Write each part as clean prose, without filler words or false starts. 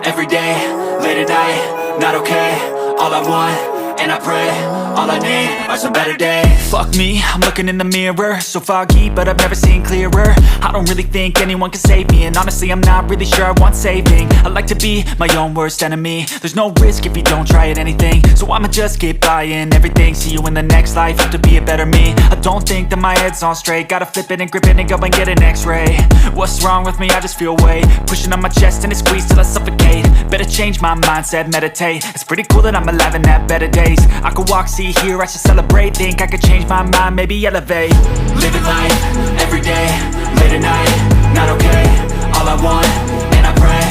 every day, late at night, not okay. All I want, and I pray, all I need are some better days. Fuck me, I'm looking in the mirror, so foggy, but I've never seen clearer. I don't really think anyone can save me, and honestly I'm not really sure I want saving. I like to be my own worst enemy. There's no risk if you don't try at anything, so I'ma just keep buying everything. See you in the next life, have to be a better me. I don't think that my head's on straight, gotta flip it and grip it and go and get an x-ray. What's wrong with me? I just feel weight pushing on my chest and it squeezes till I suffocate. Better change my mindset, meditate. It's pretty cool that I'm alive and have better days. I could walk, see, hear, I should celebrate. Think I could change my mind, maybe elevate. Living life, every day, late at night, not okay. All I want, and I pray,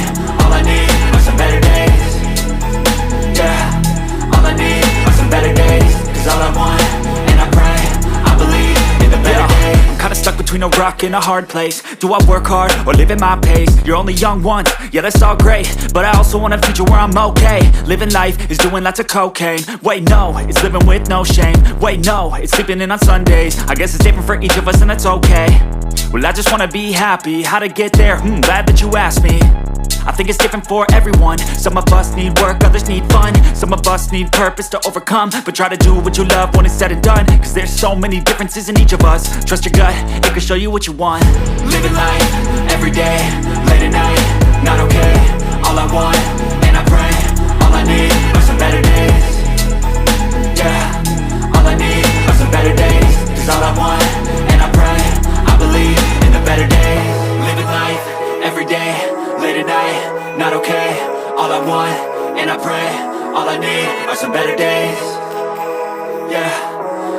all I need are some better days. Yeah, all I need are some better days. Cause all I want, and I pray, I believe in the better days. I'm kinda stuck between a rock and a hard place. Do I work hard or live at my pace? You're only young once, yeah that's all great, but I also want a future where I'm okay. Living life is doing lots of cocaine. Wait no, it's living with no shame. Wait no, it's sleeping in on Sundays. I guess it's different for each of us and that's okay. Well I just wanna be happy, how to get there? Glad that you asked me. I think it's different for everyone. Some of us need work, others need fun. Some of us need purpose to overcome. But try to do what you love when it's said and done. Cause there's so many differences in each of us. Trust your gut, it can show you what you want. Living life, every day, late at night, not okay. All I want, and I pray, all I need are some better days. Yeah, all I need are some better days. Cause all I want, and I pray, I believe in the better days. Living life, every day, late at night, not okay. All I want, and I pray, all I need are some better days. Yeah,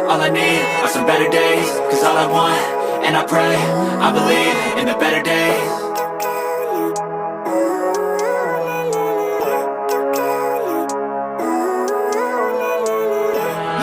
all I need are some better days. Cause all I want, and I pray, I believe in the better days.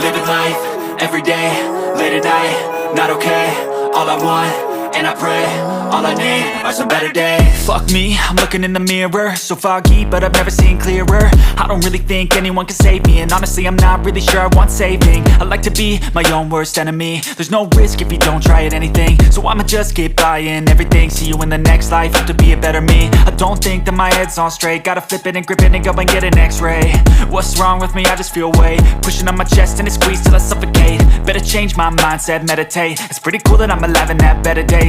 Living life, every day, late at night, not okay. All I want, and I pray, all I need are some better days. Fuck me, I'm looking in the mirror, so foggy, but I've never seen clearer. I don't really think anyone can save me, and honestly I'm not really sure I want saving. I like to be my own worst enemy. There's no risk if you don't try at anything, so I'ma just keep buying everything. See you in the next life, have to be a better me. I don't think that my head's on straight, gotta flip it and grip it and go and get an x-ray. What's wrong with me? I just feel weight pushing on my chest and it squeezes till I suffocate. Better change my mindset, meditate. It's pretty cool that I'm alive and have better days.